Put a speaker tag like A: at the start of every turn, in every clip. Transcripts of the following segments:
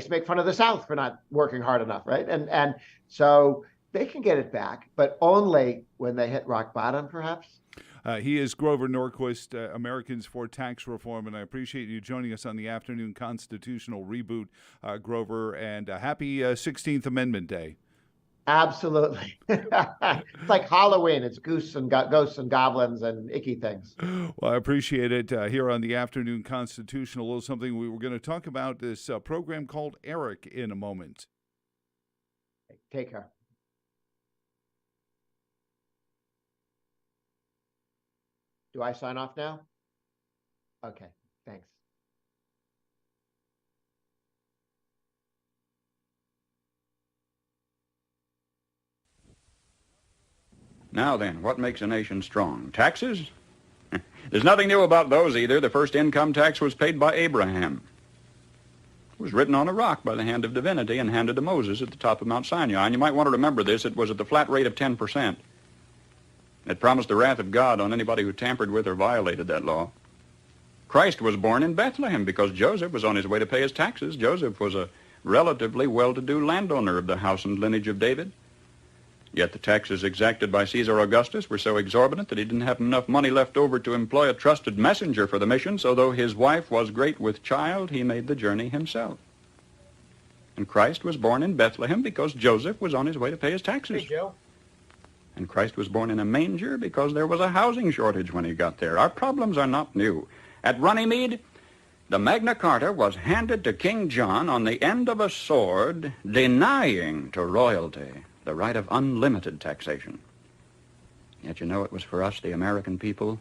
A: to make fun of the South for not working hard enough, right? And so they can get it back, but only when they hit rock bottom, perhaps.
B: He is Grover Norquist, Americans for Tax Reform, and I appreciate you joining us on the Afternoon Constitutional Reboot, Grover, and happy 16th Amendment Day.
A: Absolutely. It's like Halloween. It's ghosts and goblins and icky things.
B: Well, I appreciate it. Here on the Afternoon Constitutional, a little something we were going to talk about this program called ERIC in a moment.
A: Take care. Do I sign off now? Okay, thanks.
C: Now then, what makes a nation strong? Taxes? There's nothing new about those either. The first income tax was paid by Abraham. It was written on a rock by the hand of divinity and handed to Moses at the top of Mount Sinai. And you might want to remember this. It was at the flat rate of 10%. It promised the wrath of God on anybody who tampered with or violated that law. Christ was born in Bethlehem because Joseph was on his way to pay his taxes. Joseph was a relatively well-to-do landowner of the house and lineage of David. Yet the taxes exacted by Caesar Augustus were so exorbitant that he didn't have enough money left over to employ a trusted messenger for the mission, so though his wife was great with child, he made the journey himself. And Christ was born in Bethlehem because Joseph was on his way to pay his taxes.
A: Hey, Joe.
C: And Christ was born in a manger because there was a housing shortage when he got there. Our problems are not new. At Runnymede, the Magna Carta was handed to King John on the end of a sword, denying to royalty the right of unlimited taxation. Yet you know it was for us, the American people,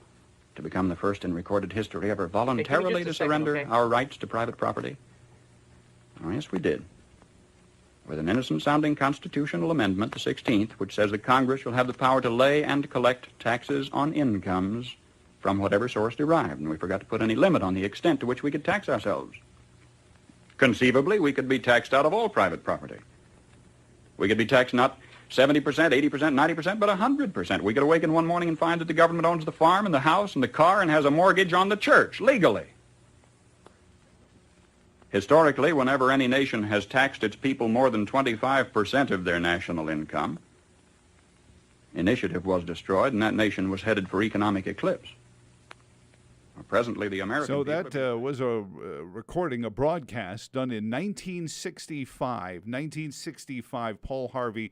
C: to become the first in recorded history ever voluntarily to surrender our rights to private property. Oh, yes, we did. With an innocent-sounding constitutional amendment, the 16th, which says that Congress shall have the power to lay and collect taxes on incomes from whatever source derived, and we forgot to put any limit on the extent to which we could tax ourselves. Conceivably, we could be taxed out of all private property. We could be taxed not 70%, 80%, 90%, but 100%. We could awaken one morning and find that the government owns the farm and the house and the car and has a mortgage on the church, legally. Historically, whenever any nation has taxed its people more than 25% of their national income, initiative was destroyed and that nation was headed for economic eclipse. Presently, the American
B: So that was a recording, a broadcast done in 1965. 1965, Paul Harvey,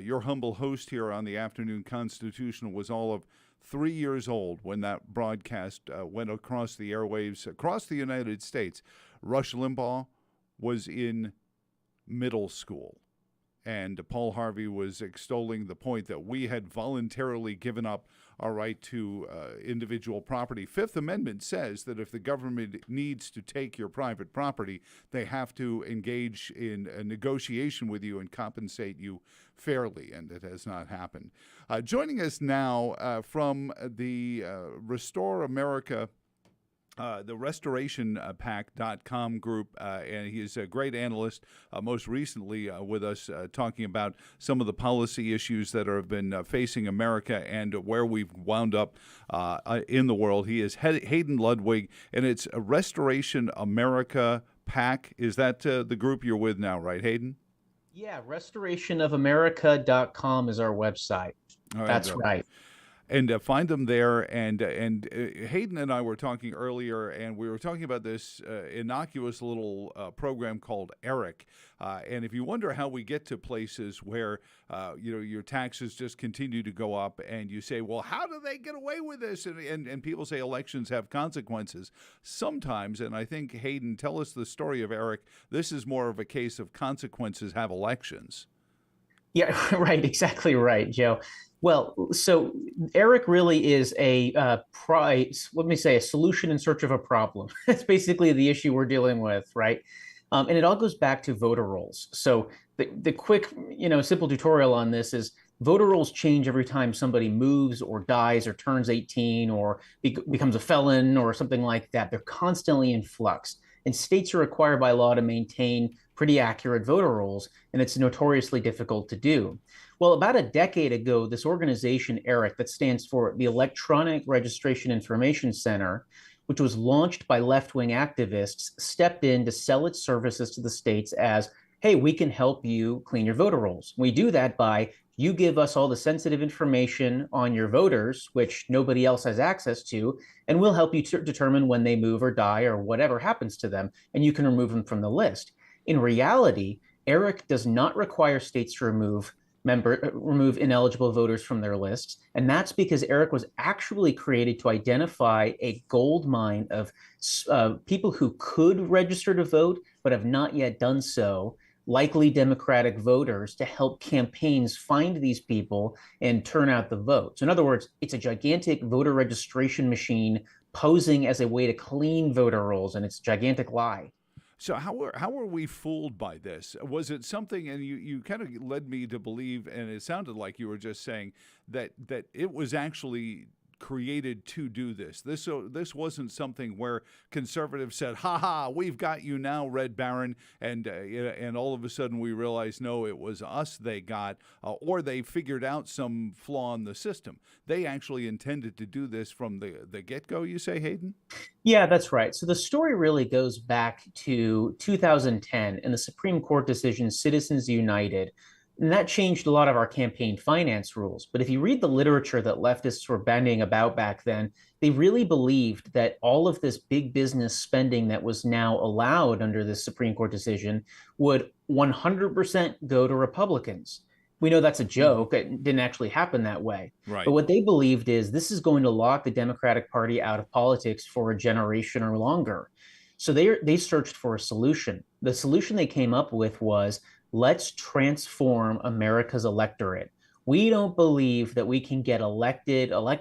B: your humble host here on the Afternoon Constitutional, was all of 3 years old when that broadcast went across the airwaves across the United States. Rush Limbaugh was in middle school, and Paul Harvey was extolling the point that we had voluntarily given up our right to individual property. Fifth Amendment says that if the government needs to take your private property, they have to engage in a negotiation with you and compensate you fairly, and it has not happened. Joining us now from the Restore America, the restorationpac.com group, and he is a great analyst, most recently with us talking about some of the policy issues that have been facing America and where we've wound up in the world. He is Hayden Ludwig, and it's Restoration America PAC. Is that the group you're with now, right, Hayden?
D: Yeah, restorationofamerica.com is our website. Right, that's right.
B: And find them there. And Hayden and I were talking earlier, and we were talking about this innocuous little program called ERIC. And if you wonder how we get to places where your taxes just continue to go up, and you say, well, how do they get away with this? And people say elections have consequences. Sometimes, and I think, Hayden, tell us the story of ERIC. This is more of a case of consequences have elections.
D: Yeah, right. Exactly right, Joe. Well, so ERIC really is a a solution in search of a problem. That's basically the issue we're dealing with, right? And it all goes back to voter rolls. So the quick, simple tutorial on this is voter rolls change every time somebody moves or dies or turns 18 or becomes a felon or something like that. They're constantly in flux. And states are required by law to maintain pretty accurate voter rolls, and it's notoriously difficult to do. Well, about a decade ago, this organization, ERIC, that stands for the Electronic Registration Information Center, which was launched by left-wing activists, stepped in to sell its services to the states as, hey, we can help you clean your voter rolls. We do that by you give us all the sensitive information on your voters, which nobody else has access to, and we'll help you determine when they move or die or whatever happens to them, and you can remove them from the list. In reality, ERIC does not require states to remove ineligible voters from their lists. And that's because ERIC was actually created to identify a gold mine of people who could register to vote, but have not yet done so, likely Democratic voters, to help campaigns find these people and turn out the votes. In other words, it's a gigantic voter registration machine posing as a way to clean voter rolls, and it's a gigantic lie.
B: So how were we fooled by this? Was it something, and you kind of led me to believe, and it sounded like you were just saying that it was actually created to do this. This wasn't something where conservatives said, "Ha ha, we've got you now, Red Baron," and all of a sudden we realized, no, it was us they got, or they figured out some flaw in the system. They actually intended to do this from the get-go, you say, Hayden?
D: Yeah, that's right. So the story really goes back to 2010 and the Supreme Court decision, Citizens United. And that changed a lot of our campaign finance rules. But if you read the literature that leftists were bandying about back then, they really believed that all of this big business spending that was now allowed under this Supreme Court decision would 100% go to Republicans. We know that's a joke. It didn't actually happen that way.
B: Right.
D: But what they believed is this is going to lock the Democratic Party out of politics for a generation or longer. So they searched for a solution. The solution they came up with was, let's transform America's electorate. We don't believe that we can elect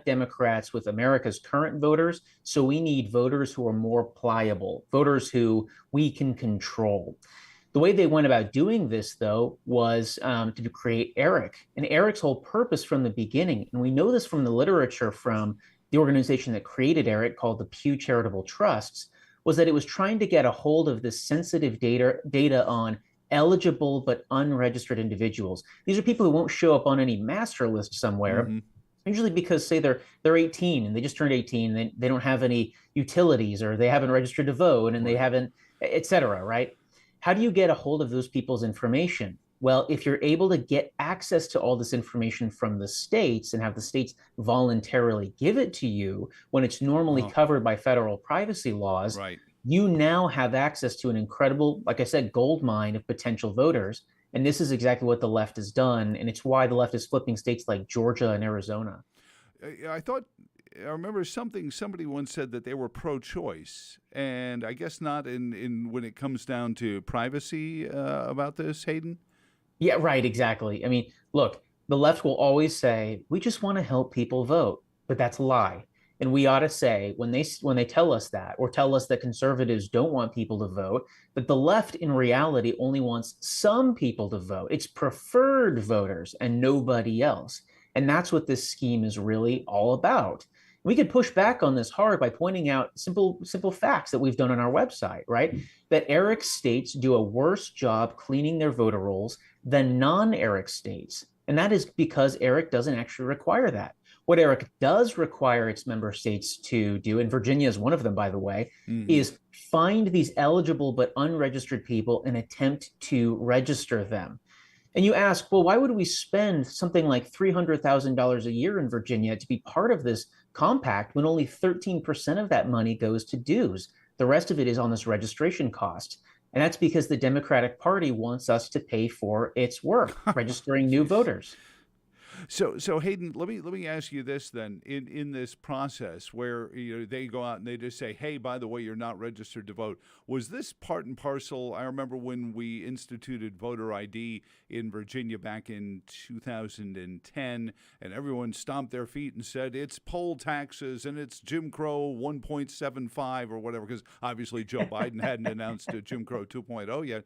D: Democrats with America's current voters, so we need voters who are more pliable, voters who we can control. The way they went about doing this, though, was to create ERIC. And ERIC's whole purpose from the beginning, and we know this from the literature from the organization that created ERIC, called the Pew Charitable Trusts, was that it was trying to get a hold of this sensitive data on eligible but unregistered individuals. These are people who won't show up on any master list somewhere, usually because, say, they're 18 and they just turned 18, and they don't have any utilities, or they haven't registered to vote, and they haven't, et cetera, right? How do you get a hold of those people's information? Well, if you're able to get access to all this information from the states and have the states voluntarily give it to you when it's normally covered by federal privacy laws,
B: right,
D: you now have access to an incredible, like I said, gold mine of potential voters. And this is exactly what the left has done. And it's why the left is flipping states like Georgia and Arizona.
B: I remember somebody once said that they were pro-choice, and I guess not in when it comes down to privacy about this, Hayden?
D: Yeah, right, exactly. I mean, look, the left will always say, we just want to help people vote, but that's a lie. And we ought to say, when they tell us that, or tell us that conservatives don't want people to vote, that the left in reality only wants some people to vote. It's preferred voters and nobody else. And that's what this scheme is really all about. We could push back on this hard by pointing out simple facts that we've done on our website, right? That ERIC states do a worse job cleaning their voter rolls than non-ERIC states. And that is because ERIC doesn't actually require that. What ERIC does require its member states to do, and Virginia is one of them, by the way, is find these eligible but unregistered people and attempt to register them. And you ask, well, why would we spend something like $300,000 a year in Virginia to be part of this compact when only 13% of that money goes to dues? The rest of it is on this registration cost. And that's because the Democratic Party wants us to pay for its work, registering new voters.
B: So Hayden, let me ask you this then. In this process where they go out and they just say, hey, by the way, you're not registered to vote, was this part and parcel? I remember when we instituted voter ID in Virginia back in 2010, and everyone stomped their feet and said it's poll taxes and it's Jim Crow 1.75 or whatever, because obviously Joe Biden hadn't announced Jim Crow 2.0 yet.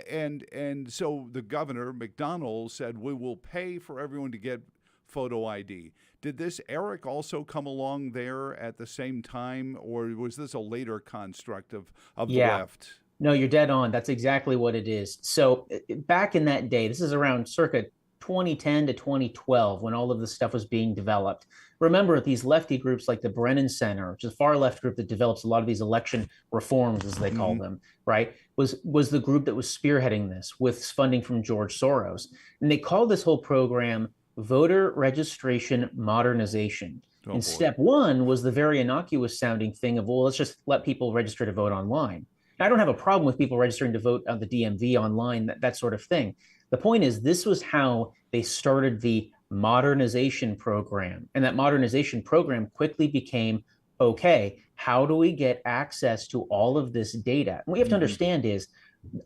B: And so the governor, McDonnell, said, we will pay for everyone to get photo ID. Did this ERIC also come along there at the same time, or was this a later construct of the left? No,
D: you're dead on. That's exactly what it is. So back in that day, this is around circa 2010 to 2012, when all of this stuff was being developed. Remember, these lefty groups like the Brennan Center, which is a far left group that develops a lot of these election reforms, as they call them, right, was the group that was spearheading this with funding from George Soros. And they called this whole program voter registration modernization. And step one was the very innocuous sounding thing of, well, let's just let people register to vote online. I don't have a problem with people registering to vote on the DMV online, that sort of thing. The point is, this was how they started the modernization program. And that modernization program quickly became, okay, how do we get access to all of this data? And what you have to understand is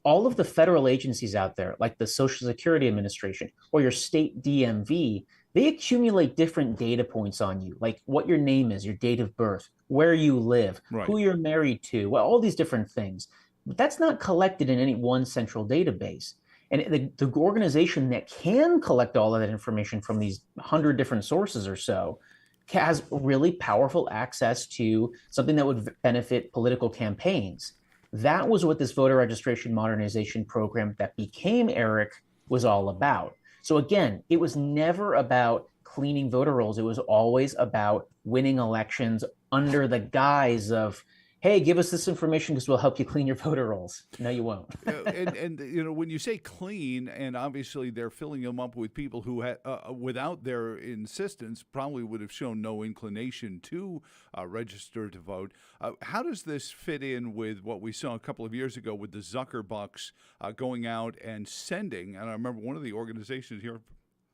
D: all of the federal agencies out there, like the Social Security Administration or your state DMV, they accumulate different data points on you, like what your name is, your date of birth, where you live, who you're married to, well, all these different things. But that's not collected in any one central database. And the organization that can collect all of that information from these 100 different sources or so has really powerful access to something that would benefit political campaigns. That was what this voter registration modernization program that became ERIC was all about. So again, it was never about cleaning voter rolls. It was always about winning elections under the guise of, hey, give us this information because we'll help you clean your voter rolls. No, you won't.
B: and you know, when you say clean, and obviously they're filling them up with people who had, without their insistence, probably would have shown no inclination to register to vote. How does this fit in with what we saw a couple of years ago with the Zuckerbucks going out and sending, and I remember one of the organizations here in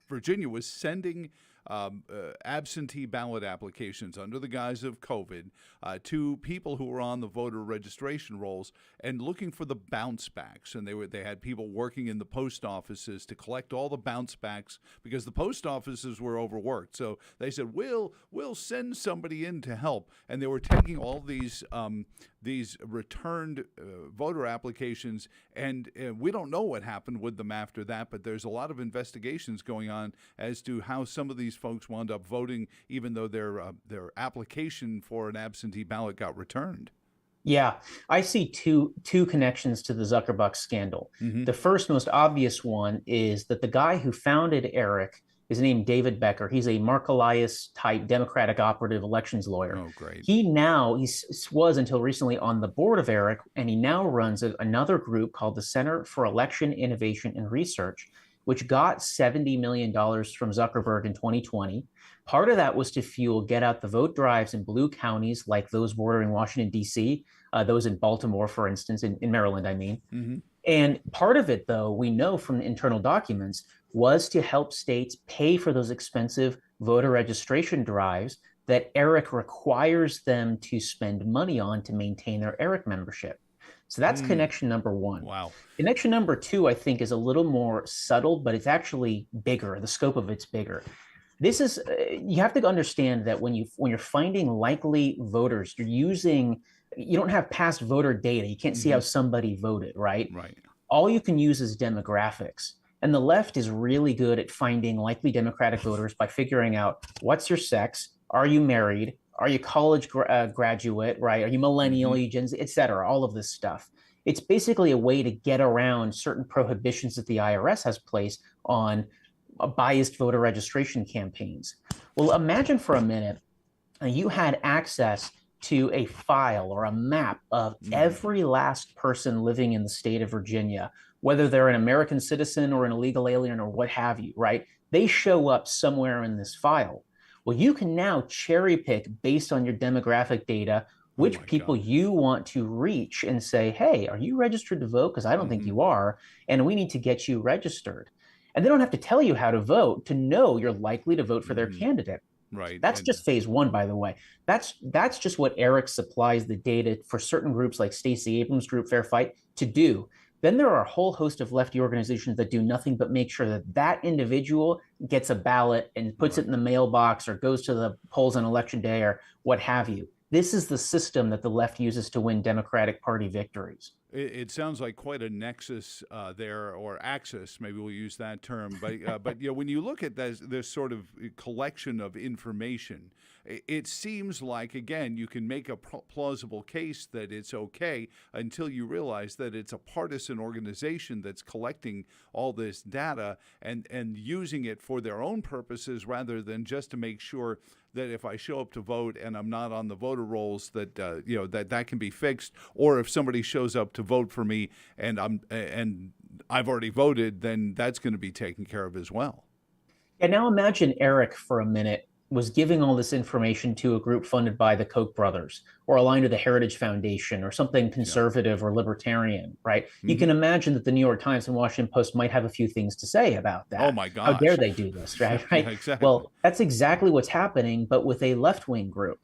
B: Virginia was sending absentee ballot applications under the guise of COVID to people who were on the voter registration rolls and looking for the bounce backs. And they had people working in the post offices to collect all the bounce backs because the post offices were overworked. So they said, we'll send somebody in to help. And they were taking all these returned voter applications, and we don't know what happened with them after that, but there's a lot of investigations going on as to how some of these folks wound up voting even though their application for an absentee ballot got returned.
D: Yeah, I see two connections to the Zuckerbucks scandal. The first, most obvious one is that the guy who founded ERIC is named David Becker. He's a Mark Elias type Democratic operative elections lawyer.
B: Oh, great.
D: He was until recently on the board of ERIC, and he now runs another group called the Center for Election Innovation and Research, which got $70 million from Zuckerberg in 2020. Part of that was to fuel get out the vote drives in blue counties like those bordering Washington, D.C., those in Baltimore, for instance, in Maryland, I mean. And part of it, though, we know from the internal documents, was to help states pay for those expensive voter registration drives that ERIC requires them to spend money on to maintain their ERIC membership. So that's connection number one.
B: Wow.
D: Connection number two, I think, is a little more subtle, but it's actually bigger. The scope of it's bigger. This is, you have to understand that when you're finding likely voters, you don't have past voter data. You can't see how somebody voted, right?
B: Right.
D: All you can use is demographics. And the left is really good at finding likely Democratic voters by figuring out what's your sex, are you married, are you college graduate, right? Are you millennial, you Gen Z, et cetera, all of this stuff. It's basically a way to get around certain prohibitions that the IRS has placed on biased voter registration campaigns. Well, imagine for a minute, you had access to a file or a map of every last person living in the state of Virginia, whether they're an American citizen or an illegal alien or what have you, right? They show up somewhere in this file. Well, you can now cherry pick based on your demographic data which people you want to reach and say, hey, are you registered to vote? Because I don't think you are, and we need to get you registered. And they don't have to tell you how to vote to know you're likely to vote for their candidate.
B: Right.
D: That's just phase one, by the way. That's just what ERIC supplies the data for certain groups like Stacey Abrams' group Fair Fight to do. Then there are a whole host of lefty organizations that do nothing but make sure that that individual gets a ballot and puts it in the mailbox or goes to the polls on election day or what have you. This is the system that the left uses to win Democratic Party victories.
B: It sounds like quite a nexus there, or axis, maybe we'll use that term. But you know, when you look at this sort of collection of information, it seems like, again, you can make a plausible case that it's okay until you realize that it's a partisan organization that's collecting all this data and using it for their own purposes rather than just to make sure that if I show up to vote and I'm not on the voter rolls, that that can be fixed, or if somebody shows up to vote for me and I've already voted, then that's going to be taken care of as well.
D: And now imagine Eric for a minute was giving all this information to a group funded by the Koch brothers or aligned to the Heritage Foundation or something conservative or libertarian, right? You can imagine that the New York Times and Washington Post might have a few things to say about that.
B: Oh my gosh.
D: How dare they do this, right?
B: Yeah, exactly.
D: Well, that's exactly what's happening, but with a left-wing group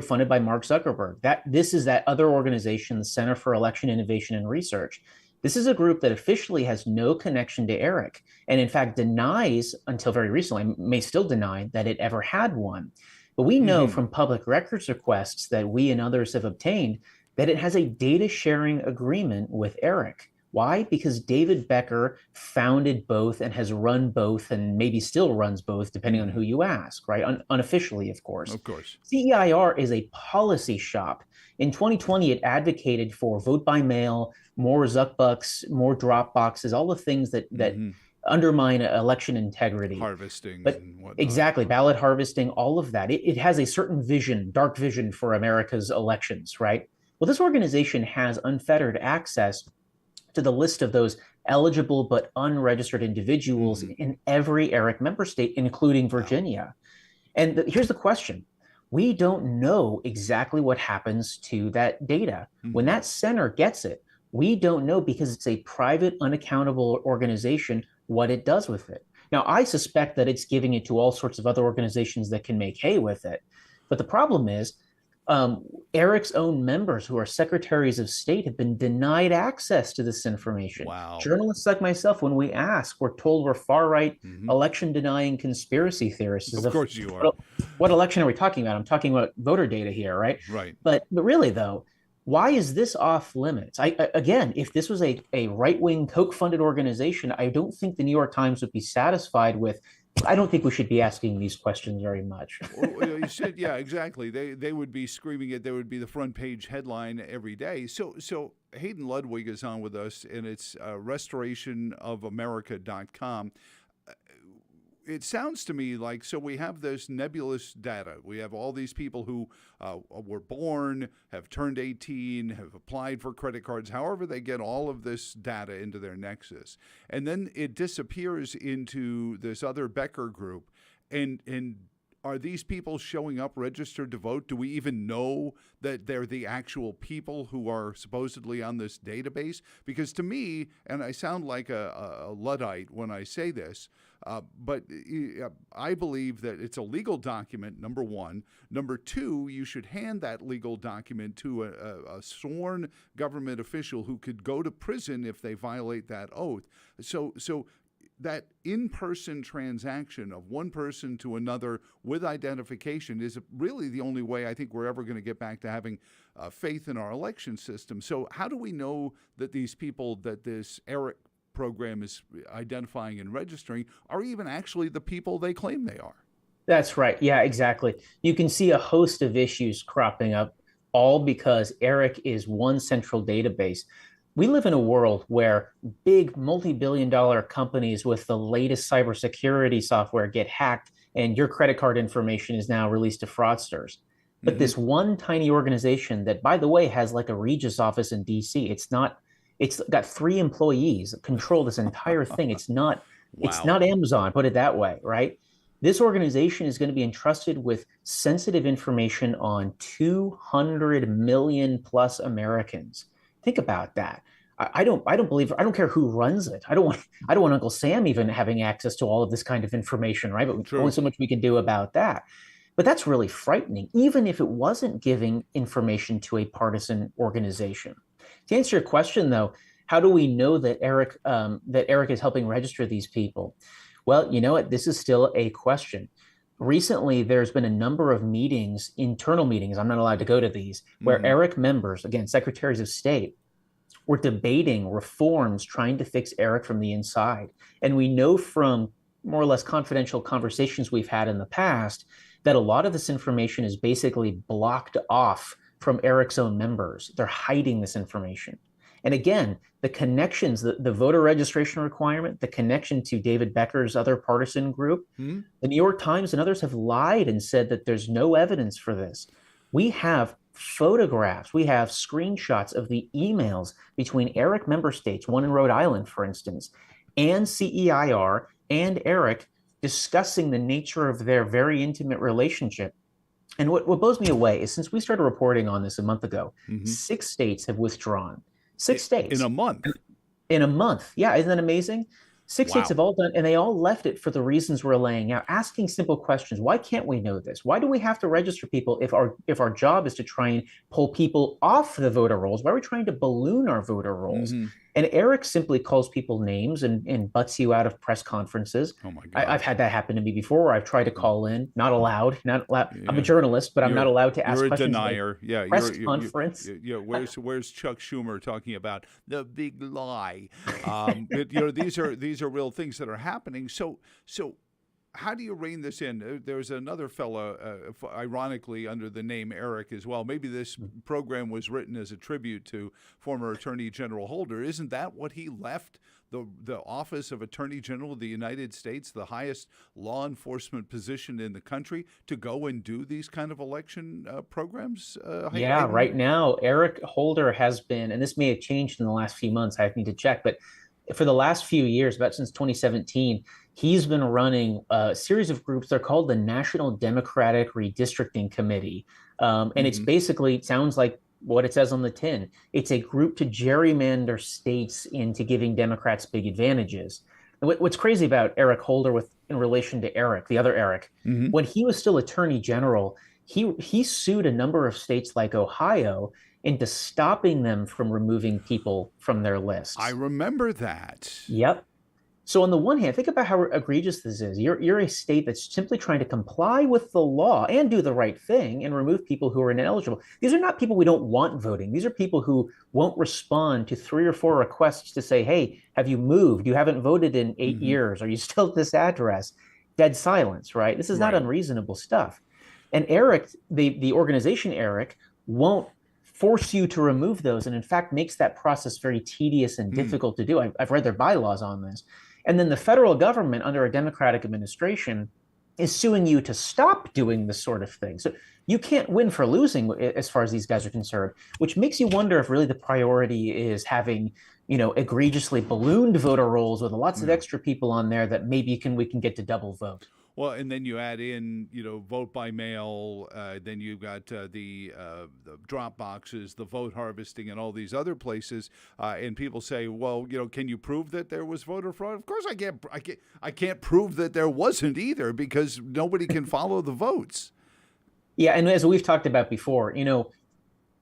D: funded by Mark Zuckerberg. This is that other organization, the Center for Election Innovation and Research. This is a group that officially has no connection to Eric, and in fact denies, until very recently, may still deny that it ever had one. But we know from public records requests that we and others have obtained that it has a data sharing agreement with Eric. Why? Because David Becker founded both and has run both and maybe still runs both, depending on who you ask, right? Unofficially, of course.
B: Of course.
D: CEIR is a policy shop. In 2020, it advocated for vote by mail, more Zuckbucks, more drop boxes, all the things that undermine election integrity.
B: Harvesting and whatnot.
D: Exactly, ballot harvesting, all of that. It has a certain vision, dark vision for America's elections, right? Well, this organization has unfettered access to the list of those eligible but unregistered individuals in every ERIC member state, including Virginia. And here's the question. We don't know exactly what happens to that data. When that center gets it, we don't know, because it's a private, unaccountable organization, what it does with it. Now, I suspect that it's giving it to all sorts of other organizations that can make hay with it. But the problem is, Eric's own members, who are secretaries of state, have been denied access to this information.
B: Wow.
D: Journalists like myself, when we ask, we're told we're far-right, election-denying conspiracy theorists.
B: Of course you are.
D: What election are we talking about? I'm talking about voter data here, right?
B: Right.
D: But really, though, why is this off limits? Again, if this was a right-wing Koch-funded organization, I don't think the New York Times would be satisfied with. I don't think we should be asking these questions very much.
B: You said, yeah, exactly. They would be screaming it. There would be the front page headline every day. So Hayden Ludwig is on with us, and it's restorationofamerica.com. It sounds to me like, so we have this nebulous data. We have all these people who were born, have turned 18, have applied for credit cards, however they get all of this data into their nexus. And then it disappears into this other Becker group. And are these people showing up registered to vote? Do we even know that they're the actual people who are supposedly on this database? Because to me, and I sound like a Luddite when I say this, but I believe that it's a legal document, number one. Number two, you should hand that legal document to a sworn government official who could go to prison if they violate that oath. So that in-person transaction of one person to another with identification is really the only way I think we're ever going to get back to having faith in our election system. So how do we know that these people that this ERIC program is identifying and registering are even actually the people they claim they are?
D: That's right. Yeah, exactly. You can see a host of issues cropping up, all because ERIC is one central database. We live in a world where big multi-billion-dollar companies with the latest cybersecurity software get hacked, and your credit card information is now released to fraudsters. But this one tiny organization that, by the way, has like a Regis office in DC, it's got 3 employees that control this entire thing. It's not Amazon, put it that way, right? This organization is going to be entrusted with sensitive information on 200 million plus Americans. Think about that. I don't care who runs it. I don't want Uncle Sam even having access to all of this kind of information, right? But only so much we can do about that. But that's really frightening, even if it wasn't giving information to a partisan organization. To answer your question, though, how do we know that Eric is helping register these people? Well, you know what? This is still a question. Recently, there's been a number of meetings, internal meetings, I'm not allowed to go to these, where ERIC members, again, secretaries of state, were debating reforms trying to fix ERIC from the inside. And we know from more or less confidential conversations we've had in the past that a lot of this information is basically blocked off from Eric's own members. They're hiding this information. And again, the connections, the voter registration requirement, the connection to David Becker's other partisan group, the New York Times and others have lied and said that there's no evidence for this. We have photographs, we have screenshots of the emails between Eric member states, one in Rhode Island, for instance, and CEIR and Eric discussing the nature of their very intimate relationship. And what blows me away is since we started reporting on this a month ago, 6 states have withdrawn. 6 states.
B: In a month.
D: In a month. Yeah, isn't that amazing? 6 states have all done, and they all left it for the reasons we're laying out, asking simple questions. Why can't we know this? Why do we have to register people if our job is to try and pull people off the voter rolls? Why are we trying to balloon our voter rolls? And Eric simply calls people names and butts you out of press conferences.
B: Oh my God.
D: I've had that happen to me before, where I've tried to call in, not allowed. I'm a journalist, but I'm not allowed to ask questions.
B: You're a denier.
D: Yeah, press conference.
B: Where's Chuck Schumer talking about the big lie? These are real things that are happening. So how do you rein this in? There's another fellow, ironically, under the name Eric as well. Maybe this program was written as a tribute to former Attorney General Holder. Isn't that what he left the office of Attorney General of the United States, the highest law enforcement position in the country, to go and do these kind of election programs?
D: Yeah, right now, Eric Holder has been, and this may have changed in the last few months, I need to check, but for the last few years, about since 2017, he's been running a series of groups. They're called the National Democratic Redistricting Committee. And it's basically, it sounds like what it says on the tin. It's a group to gerrymander states into giving Democrats big advantages. And what's crazy about Eric Holder in relation to Eric, the other Eric, when he was still Attorney General, he sued a number of states like Ohio into stopping them from removing people from their lists.
B: I remember that.
D: Yep. So on the one hand, think about how egregious this is. You're a state that's simply trying to comply with the law and do the right thing and remove people who are ineligible. These are not people we don't want voting. These are people who won't respond to 3 or 4 requests to say, hey, have you moved? You haven't voted in 8 years. Are you still at this address? Dead silence, right? This is not unreasonable stuff. And Eric, the organization Eric, won't force you to remove those, and in fact makes that process very tedious and difficult to do. I've read their bylaws on this. And then the federal government under a Democratic administration is suing you to stop doing this sort of thing. So you can't win for losing as far as these guys are concerned, which makes you wonder if really the priority is having, egregiously ballooned voter rolls with lots of extra people on there that maybe we can get to double vote.
B: Well, and then you add in, vote by mail. Then you've got the drop boxes, the vote harvesting, and all these other places. And people say, well, can you prove that there was voter fraud? Of course, I can't prove that there wasn't either, because nobody can follow the votes.
D: Yeah, and as we've talked about before,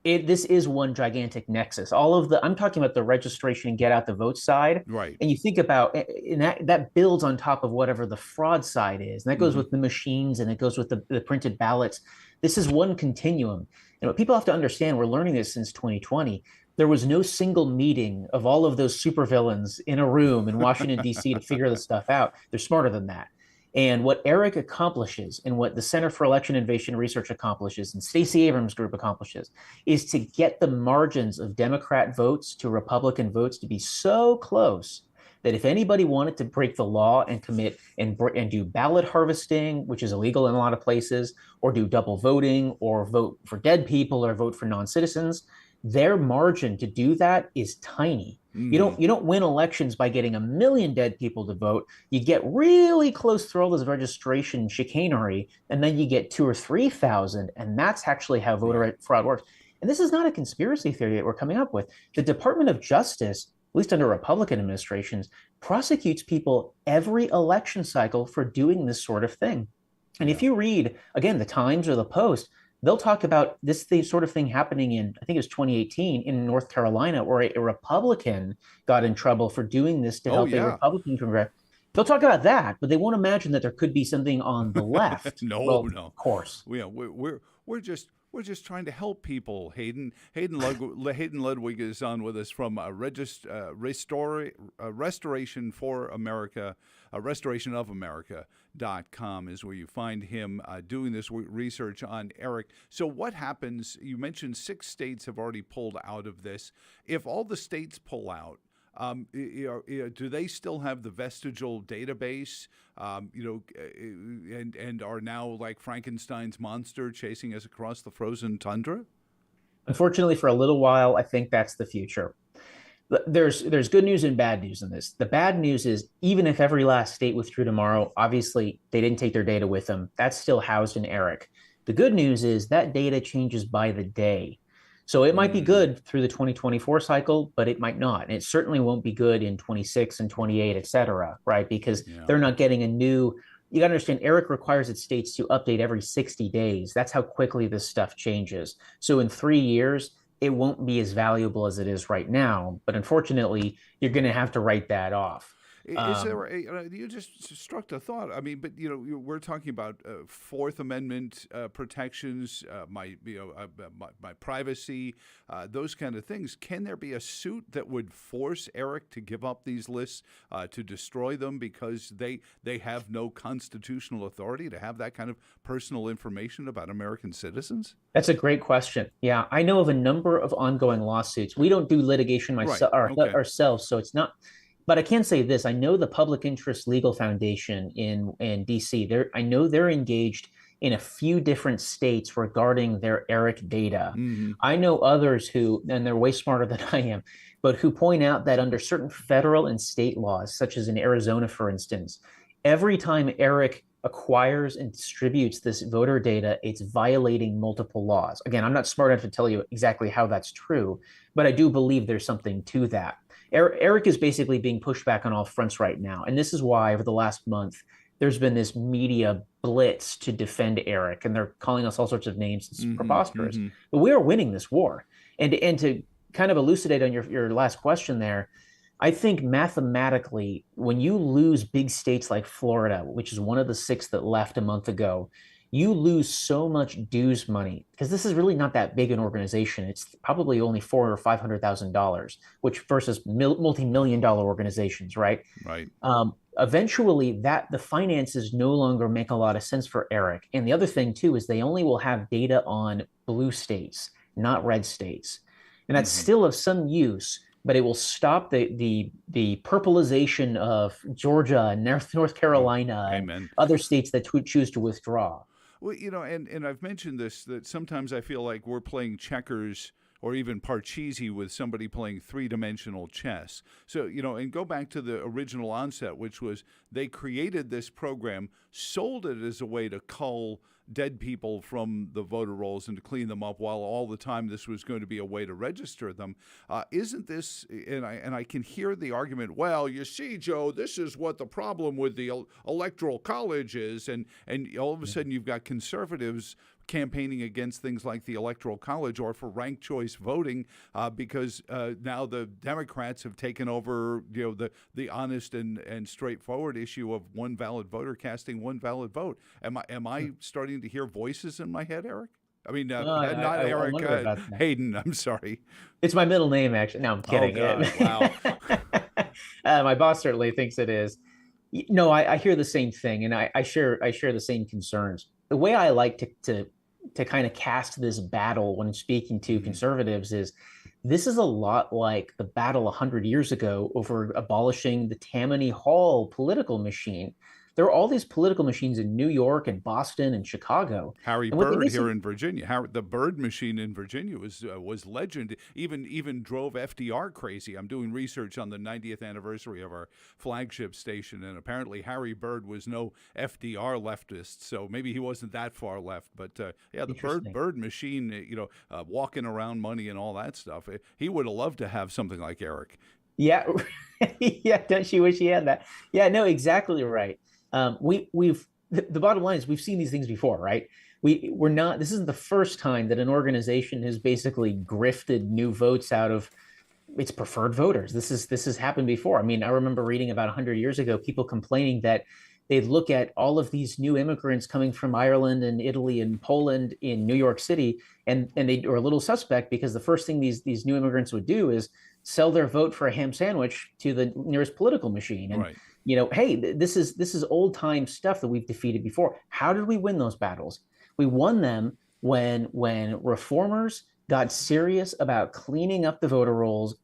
D: this is one gigantic nexus. I'm talking about the registration and get out the vote side.
B: Right.
D: And you think about, and that builds on top of whatever the fraud side is. And that goes with the machines, and it goes with the printed ballots. This is one continuum. And what people have to understand, we're learning this since 2020, there was no single meeting of all of those supervillains in a room in Washington, D.C. to figure this stuff out. They're smarter than that. And what Eric accomplishes and what the Center for Election Innovation Research accomplishes and Stacey Abrams' group accomplishes is to get the margins of Democrat votes to Republican votes to be so close that if anybody wanted to break the law and commit and do ballot harvesting, which is illegal in a lot of places, or do double voting or vote for dead people or vote for non-citizens, their margin to do that is tiny. You don't win elections by getting 1 million dead people to vote. You get really close through all this registration chicanery, and then you get 2,000 or 3,000, and that's actually how voter fraud works. And this is not a conspiracy theory that we're coming up with. The Department of Justice, at least under Republican administrations, prosecutes people every election cycle for doing this sort of thing. And if you read, again, the Times or the Post, they'll talk about this sort of thing happening in, I think it was 2018, in North Carolina, where a Republican got in trouble for doing this to help a Republican Congress. They'll talk about that, but they won't imagine that there could be something on the left.
B: No.
D: Of course.
B: Yeah, we're just We're just trying to help people, Hayden. Hayden Ludwig is on with us from Restoration for America, restorationofamerica.com is where you find him doing this research on Eric. So what happens, you mentioned 6 states have already pulled out of this. If all the states pull out, do they still have the vestigial database, and are now like Frankenstein's monster chasing us across the frozen tundra?
D: Unfortunately, for a little while, I think that's the future. There's good news and bad news in this. The bad news is even if every last state withdrew tomorrow, obviously they didn't take their data with them. That's still housed in ERIC. The good news is that data changes by the day. So it might be good through the 2024 cycle, but it might not. And it certainly won't be good in 26 and 28, et cetera, right? Because they're not getting a new, you got to understand, ERIC requires its states to update every 60 days. That's how quickly this stuff changes. So in 3 years, it won't be as valuable as it is right now. But unfortunately, you're going to have to write that off.
B: Is there you just struck a thought. I mean, but we're talking about Fourth Amendment protections, my privacy, those kind of things. Can there be a suit that would force ERIC to give up these lists, to destroy them because they have no constitutional authority to have that kind of personal information about American citizens?
D: That's a great question. Yeah, I know of a number of ongoing lawsuits. We don't do litigation ourselves, so it's not. But I can say this: I know the Public Interest Legal Foundation in DC. I know they're engaged in a few different states regarding their ERIC data. Mm-hmm. I know others who, and they're way smarter than I am, but who point out that under certain federal and state laws, such as in Arizona, for instance, every time ERIC acquires and distributes this voter data, it's violating multiple laws. Again, I'm not smart enough to tell you exactly how that's true, but I do believe there's something to that. ERIC is basically being pushed back on all fronts right now. And this is why over the last month, there's been this media blitz to defend ERIC, and they're calling us all sorts of names. It's preposterous. Mm-hmm. But we are winning this war. And to kind of elucidate on your last question there, I think mathematically, when you lose big states like Florida, which is one of the 6 that left a month ago, you lose so much dues money because this is really not that big an organization. It's probably only $400,000 or $500,000, which versus multi-million-dollar organizations, right?
B: Right.
D: Eventually, the finances no longer make a lot of sense for ERIC. And the other thing too is they only will have data on blue states, not red states, and that's still of some use. But it will stop the purpleization of Georgia and North Carolina and other states that choose to withdraw.
B: Well, and I've mentioned this, that sometimes I feel like we're playing checkers or even Parcheesi with somebody playing 3-dimensional chess. So, and go back to the original onset, which was they created this program, sold it as a way to cull dead people from the voter rolls and to clean them up, while all the time this was going to be a way to register them. Isn't this, and I can hear the argument, well, you see, Joe, this is what the problem with the Electoral College is, and all of a sudden you've got conservatives campaigning against things like the Electoral College or for ranked choice voting because now the Democrats have taken over the honest and straightforward issue of one valid voter casting one valid vote. Am I starting to hear voices in my head, Eric? I mean, not Eric, Hayden, I'm sorry.
D: It's my middle name, actually. No, I'm kidding.
B: Oh, God.
D: Wow. My boss certainly thinks it is. No, I hear the same thing, and I share the same concerns. The way I like to kind of cast this battle when speaking to conservatives is this is a lot like the battle 100 years ago over abolishing the Tammany Hall political machine. There are all these political machines in New York and Boston and Chicago.
B: Harry Byrd here in Virginia. The Byrd machine in Virginia was legend. Even drove FDR crazy. I'm doing research on the 90th anniversary of our flagship station, and apparently Harry Byrd was no FDR leftist, so maybe he wasn't that far left. But the Byrd machine, walking around money and all that stuff. He would have loved to have something like Eric.
D: Yeah, yeah. Don't you wish he had that? Yeah, no, exactly right. The bottom line is we've seen these things before, right? This isn't the first time that an organization has basically grifted new votes out of its preferred voters. This has happened before. I mean, I remember reading about 100 years ago, people complaining that they'd look at all of these new immigrants coming from Ireland and Italy and Poland in New York City, and they were a little suspect because the first thing these new immigrants would do is sell their vote for a ham sandwich to the nearest political machine. And
B: Right.
D: hey, this is old time stuff that we've defeated before. How did we win those battles? We won them when reformers got serious about cleaning up the voter rolls,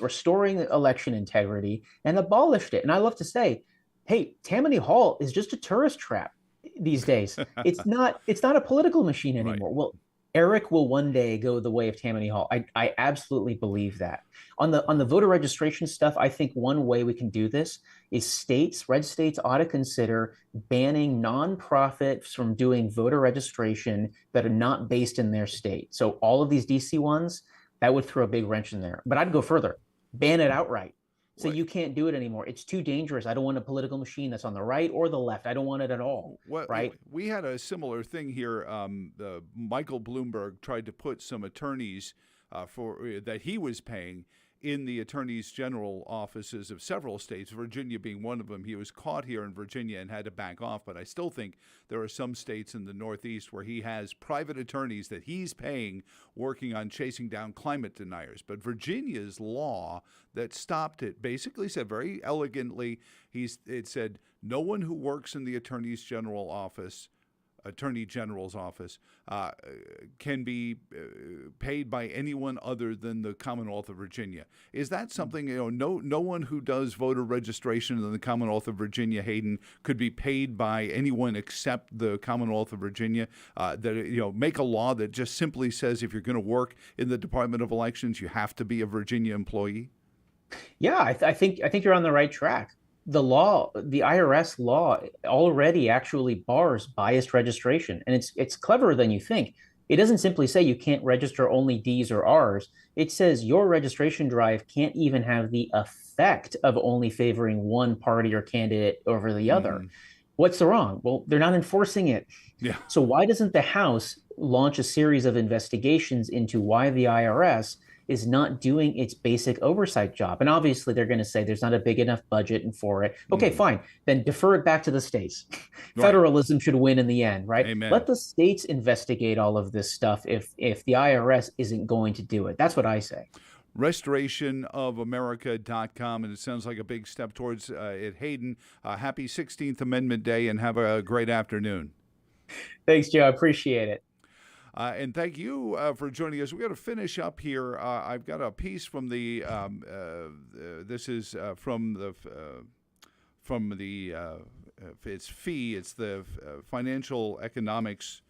D: restoring election integrity, and abolished it. And I love to say, hey, Tammany Hall is just a tourist trap these days. It's not a political machine anymore.
B: Right.
D: Well, Eric will one day go the way of Tammany Hall. I absolutely believe that. On the voter registration stuff, I think one way we can do this is red states ought to consider banning nonprofits from doing voter registration that are not based in their state. So all of these DC ones, that would throw a big wrench in there. But I'd go further, ban it outright. So you can't do it anymore. It's too dangerous. I don't want a political machine that's on the right or the left. I don't want it at all.
B: Well,
D: right?
B: We had a similar thing here. Michael Bloomberg tried to put some attorneys that he was paying in the attorneys general offices of several states, Virginia being one of them. He was caught here in Virginia and had to back off, but I still think there are some states in the Northeast where he has private attorneys that he's paying working on chasing down climate deniers. But Virginia's law that stopped it basically said very elegantly, it said no one who works in the attorney general's office can be paid by anyone other than the Commonwealth of Virginia. Is that something, no one who does voter registration in the Commonwealth of Virginia, Hayden, could be paid by anyone except the Commonwealth of Virginia? Make a law that just simply says if you're going to work in the Department of Elections, you have to be a Virginia employee?
D: Yeah, I think you're on the right track. The IRS law already actually bars biased registration, and it's cleverer than you think. It doesn't simply say you can't register only D's or R's. It says your registration drive can't even have the effect of only favoring one party or candidate over the other. What's the wrong? Well, they're not enforcing it.
B: Yeah.
D: So why doesn't the House launch a series of investigations into why the IRS is not doing its basic oversight job? And obviously they're going to say there's not a big enough budget for it. Okay, fine. Then defer it back to the states. Right. Federalism should win in the end, right?
B: Amen.
D: Let the states investigate all of this stuff if the IRS isn't going to do it. That's what I say.
B: restorationofamerica.com, and it sounds like a big step towards it. Hayden, happy 16th Amendment Day, and have a great afternoon.
D: Thanks, Joe. I appreciate it.
B: And thank you for joining us. We're going to finish up here. I've got a piece from the. This is from the. It's FEE. It's the Financial Economics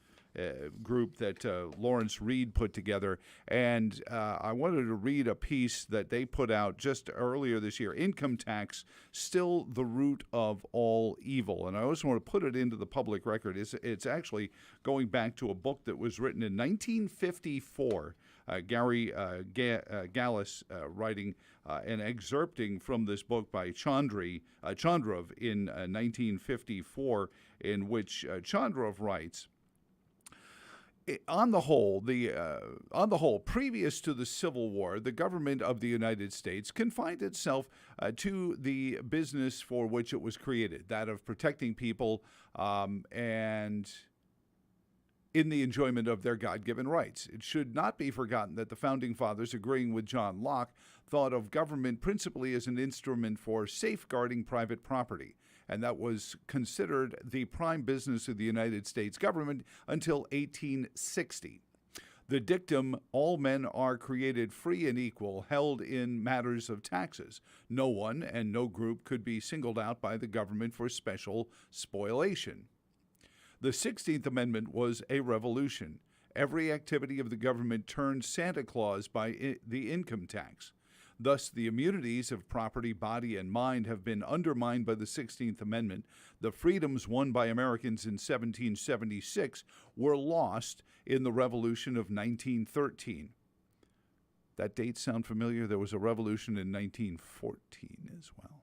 B: group that Lawrence Reed put together, and I wanted to read a piece that they put out just earlier this year. Income tax, still the root of all evil. And I also want to put it into the public record. It's actually going back to a book that was written in 1954. Gary Gallus writing and excerpting from this book by Chandrov in 1954, in which Chandrov writes, on the whole, previous to the Civil War, the government of the United States confined itself to the business for which it was created, that of protecting people and in the enjoyment of their God-given rights. It should not be forgotten that the Founding Fathers, agreeing with John Locke, thought of government principally as an instrument for safeguarding private property, and that was considered the prime business of the United States government until 1860. The dictum, all men are created free and equal, held in matters of taxes. No one and no group could be singled out by the government for special spoliation. The 16th Amendment was a revolution. Every activity of the government turned Santa Claus by the income tax. Thus, the immunities of property, body, and mind have been undermined by the 16th Amendment. The freedoms won by Americans in 1776 were lost in the Revolution of 1913. That date sound familiar? There was a revolution in 1914 as well.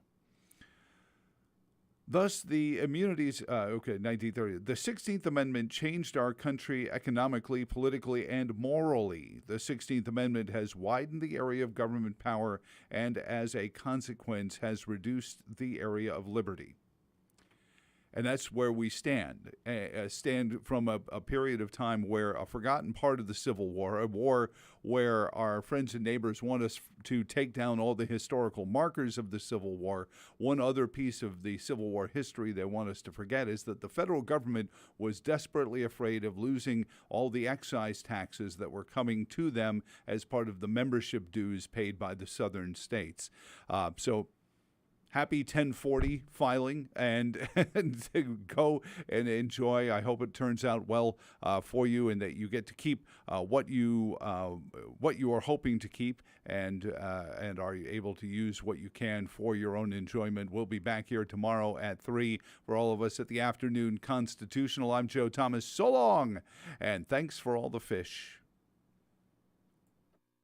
B: Thus, the immunities, 1930. The 16th Amendment changed our country economically, politically, and morally. The 16th Amendment has widened the area of government power and, as a consequence, has reduced the area of liberty. And that's where we stand. Stand from a period of time where a forgotten part of the Civil War, a war where our friends and neighbors want us to take down all the historical markers of the Civil War. One other piece of the Civil War history they want us to forget is that the federal government was desperately afraid of losing all the excise taxes that were coming to them as part of the membership dues paid by the southern states. So happy 1040 filing, and go and enjoy. I hope it turns out well for you, and that you get to keep what you are hoping to keep, and are able to use what you can for your own enjoyment. We'll be back here tomorrow at 3 for all of us at the Afternoon Constitutional. I'm Joe Thomas. So long, and thanks for all the fish.